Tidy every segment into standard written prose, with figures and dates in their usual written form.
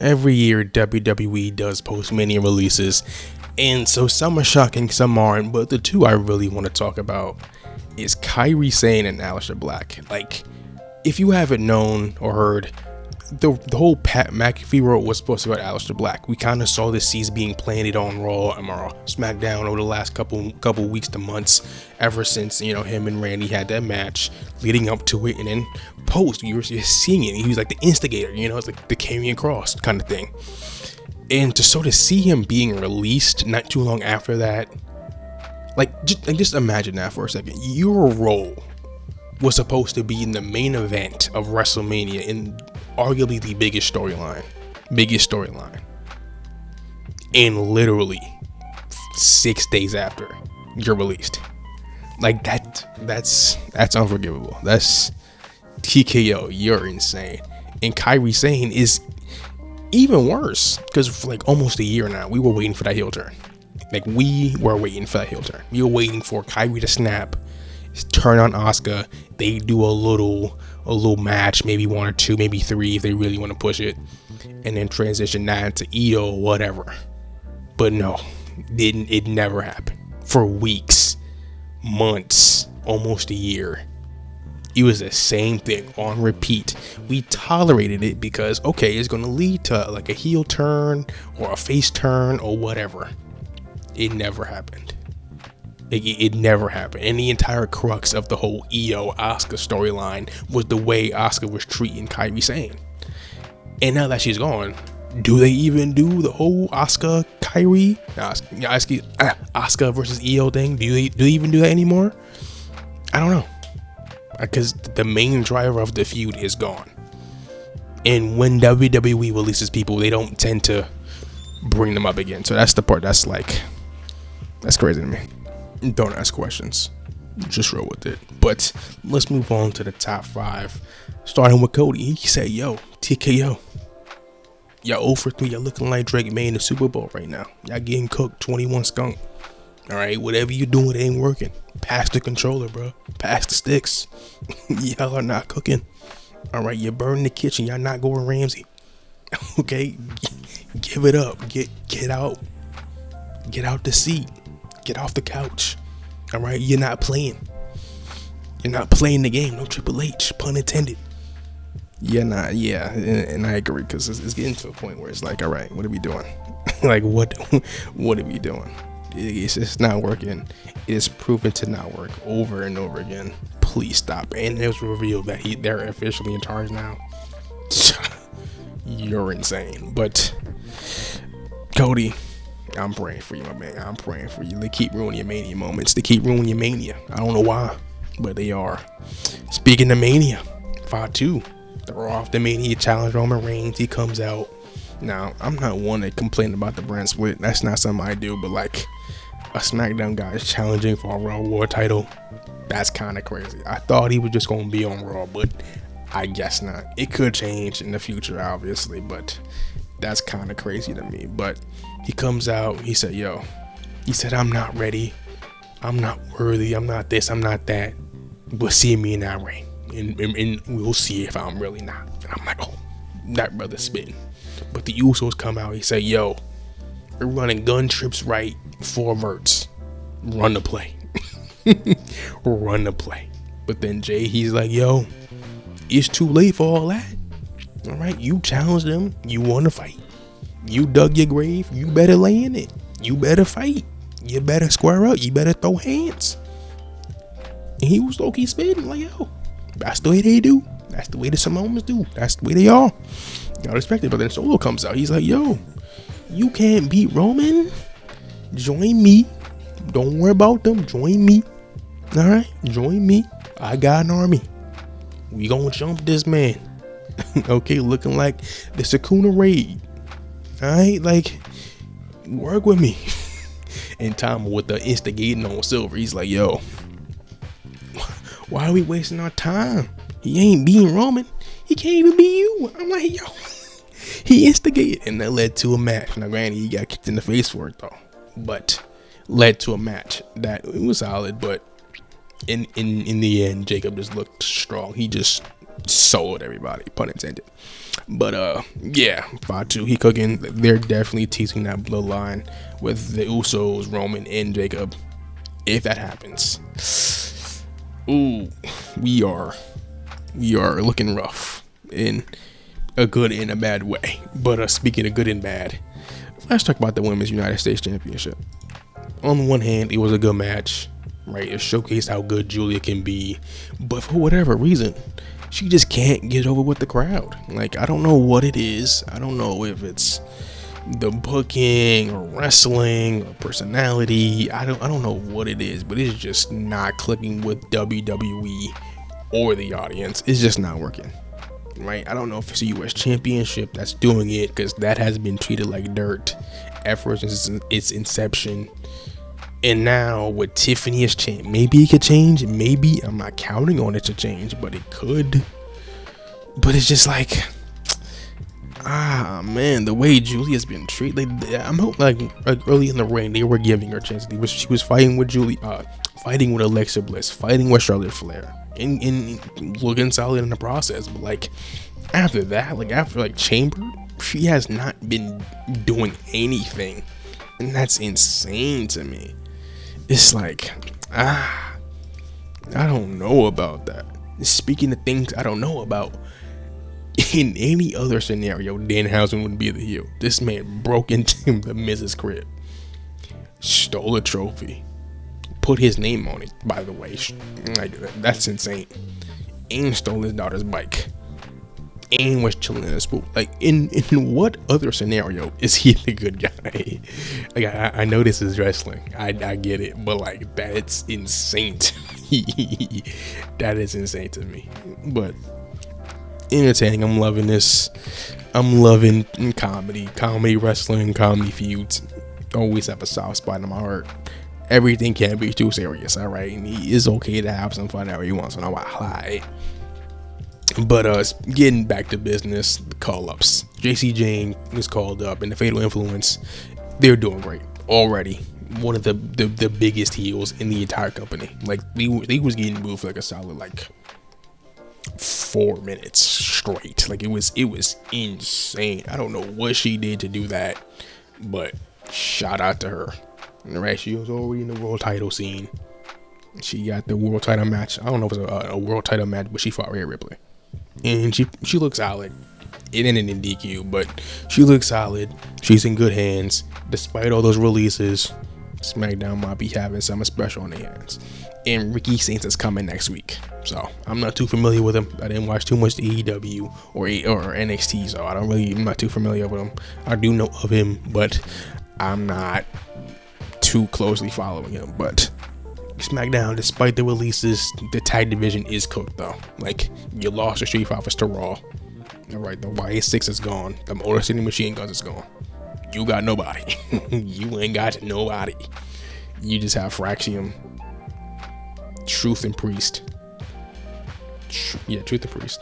Every year WWE does post-mania releases, and so some are shocking, some aren't, but the two I really want to talk about is Kairi Sane and Aleister Black. Like, if you haven't known or heard, the whole Pat McAfee role was supposed to be about Aleister Black. We kind of saw this season being planted on Raw and SmackDown over the last couple weeks to months, ever since, you know, him and Randy had that match leading up to it, and then post, you were just seeing it. He was like the instigator, you know, it's like the Karrion Kross kind of thing. And to sort of see him being released not too long after that, just imagine that for a second. Your role was supposed to be in the main event of WrestleMania in arguably the biggest storyline, and literally 6 days after you're released. Like that's unforgivable. That's TKO. You're insane. And Kairi Sane is even worse, because for like almost a year now, we were waiting for that heel turn. We were waiting for Kairi to snap, turn on Asuka. They do a little match, maybe one or two, maybe three if they really want to push it, and then transition that to Io or whatever. But no, it never happened for weeks, months, almost a year. It was the same thing on repeat. We tolerated it because, okay, it's going to lead to like a heel turn or a face turn or whatever. It never happened. It never happened. And the entire crux of the whole Io Asuka storyline was the way Asuka was treating Kairi Sane. And now that she's gone, do they even do the whole Asuka versus Io thing? Do they even do that anymore? I don't know. Because the main driver of the feud is gone. And when WWE releases people, they don't tend to bring them up again. So that's the part that's crazy to me. Don't ask questions, just roll with it. But let's move on to the top 5, starting with Cody. He said, yo, TKO, y'all 0 for 3. Y'all looking like Drake May in the Super Bowl right now. Y'all getting cooked 21 skunk. All right, whatever you doing, it ain't working. Pass the controller, bro. Pass the sticks. Y'all are not cooking. All right, you're burning the kitchen. Y'all not going Ramsay. Okay, give it up. Get out. Get out the seat. Get off the couch. All right, you're not playing. You're not playing the game. No Triple H, pun intended. You're not. Yeah, and I agree, because it's getting to a point where it's like, all right, what are we doing? Like, what are we doing? It's just not working. It is proven to not work over and over again. Please stop. And it was revealed that they're officially in charge now. You're insane. But Cody, I'm praying for you, my man. I'm praying for you. They keep ruining your Mania moments. They keep ruining your Mania. I don't know why, but they are. Speaking of Mania, 5-2. They're off the Mania challenge. Roman Reigns, he comes out. Now, I'm not one to complain about the brand split. That's not something I do, but like, a SmackDown guy is challenging for a Raw World title. That's kind of crazy. I thought he was just going to be on Raw, but I guess not. It could change in the future, obviously, but that's kind of crazy to me. But he comes out, he said, yo, I'm not ready. I'm not worthy. I'm not this. I'm not that. But see me in that ring, and we'll see if I'm really not. And I'm like, oh, that brother's spitting. But the Usos come out. He said, yo, we're running gun trips right, 4 verts. Run the play. Run the play. But then Jay, he's like, yo, it's too late for all that. All right, you challenged them. You want to fight. You dug your grave. You better lay in it. You better fight. You better square up. You better throw hands. And he was low-key spitting like, yo, that's the way they do. That's the way the Samoans do. That's the way they are. Y'all respect it. But then Solo comes out. He's like, yo, you can't beat Roman. Join me. Don't worry about them. Join me. All right, join me. I got an army. We gonna jump this man. Okay, looking like the Sakuna raid. All right, like, work with me. And Tom, with the instigating on Silver, he's like, yo, why are we wasting our time? He ain't beating Roman. He can't even beat you. I'm like, yo, he instigated, and that led to a match. Now, granted, he got kicked in the face for it though, but led to a match that it was solid. But in the end, Jacob just looked strong. He just sold everybody, pun intended. But yeah, Fatu, he cooking. They're definitely teasing that bloodline with the Usos, Roman, and Jacob. If that happens, ooh, we are looking rough in a good and a bad way. But speaking of good and bad, let's talk about the Women's United States Championship. On the one hand, it was a good match, right? It showcased how good Julia can be, but for whatever reason, she just can't get over with the crowd. Like, I don't know what it is. I don't know if it's the booking or wrestling or personality. I don't know what it is, but it's just not clicking with WWE or the audience. It's just not working, right? I don't know if it's a US Championship that's doing it, because that has been treated like dirt ever since its inception. And now with Tiffany as champ, maybe it could change. Maybe, I'm not counting on it to change, but it could. But it's just like, man, the way Julia's been treated. I'm hoping like early in the reign, they were giving her chances. She was fighting with fighting with Alexa Bliss, fighting with Charlotte Flair, and looking solid in the process. But like after that, like after like Chamber, she has not been doing anything, and that's insane to me. It's like, I don't know about that. Speaking of things I don't know about, in any other scenario, Danhausen wouldn't be the heel. This man broke into the Miz's crib, stole a trophy, put his name on it, by the way. Like, that's insane. And stole his daughter's bike. And was chilling in his pool. Like, in what other scenario is he the good guy? Like, I know this is wrestling. I get it. But, like, that's insane to me. That is insane to me. But entertaining. I'm loving this. I'm loving comedy, wrestling, comedy feuds. Always have a soft spot in my heart. Everything can't be too serious, all right? And it's okay to have some fun every once in a while, all right? But getting back to business, the call-ups. JC Jane was called up, and the Fatal Influence, they're doing great already. One of the biggest heels in the entire company. Like, they was getting moved for like a solid like 4 minutes straight. Like, it was insane. I don't know what she did to do that, but shout out to her. Right, she was already in the world title scene. She got the world title match. I don't know if it's a world title match, but she fought Rhea Ripley, and she looks solid. It ended in DQ, but she looks solid. She's in good hands. Despite all those releases, SmackDown might be having something special on their hands. And Ricky Saints is coming next week, so I'm not too familiar with him. I didn't watch too much AEW or NXT, so I'm not too familiar with him. I do know of him, but I'm not too closely following him. But SmackDown, despite the releases, the tag division is cooked though. Like, you lost the Street Profits to Raw. Alright, the YA6 is gone. The Motor City Machine Guns is gone. You got nobody. You ain't got nobody. You just have Fraxium, Truth and Priest. Truth and Priest.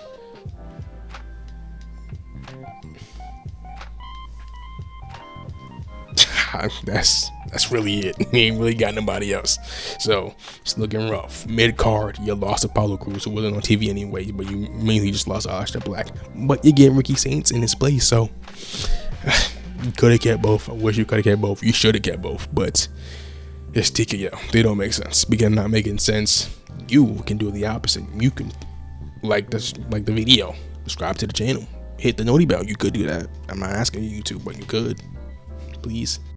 That's really it. He ain't really got nobody else. So it's looking rough. Mid card, you lost Apollo Crews, who wasn't on TV anyway, but you mainly just lost Aleister Black. But you get Ricky Saints in his place, so you could have kept both. I wish you could have kept both. You should have kept both, but it's TKO. They don't make sense. Speaking of not making sense, you can do the opposite. You can like the video, subscribe to the channel, hit the noti bell. You could do that. I'm not asking you to, but you could. Please.